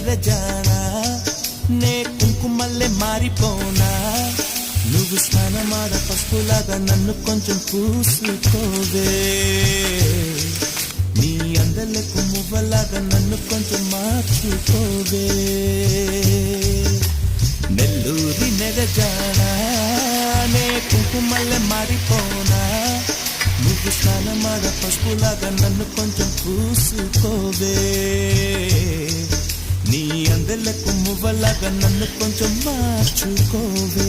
నెరజానా నే కుంకుమల్లే మారిపోనా నువ్వు స్నానమాడ పసుపులాగా నన్ను కొంచెం పూసుకోవే నీ అందలకు మువ్వలాగా నన్ను కొంచెం మార్చుకోవే నెల్లూరి నెరజానా నే కుంకుమల్లే మారిపోనా నువ్వు స్నానమాడ పసుపులాగా నన్ను కొంచెం పూసుకోవే నీ అందలకు మువ్వలాగా నన్ను కొంచెం మార్చుకోవే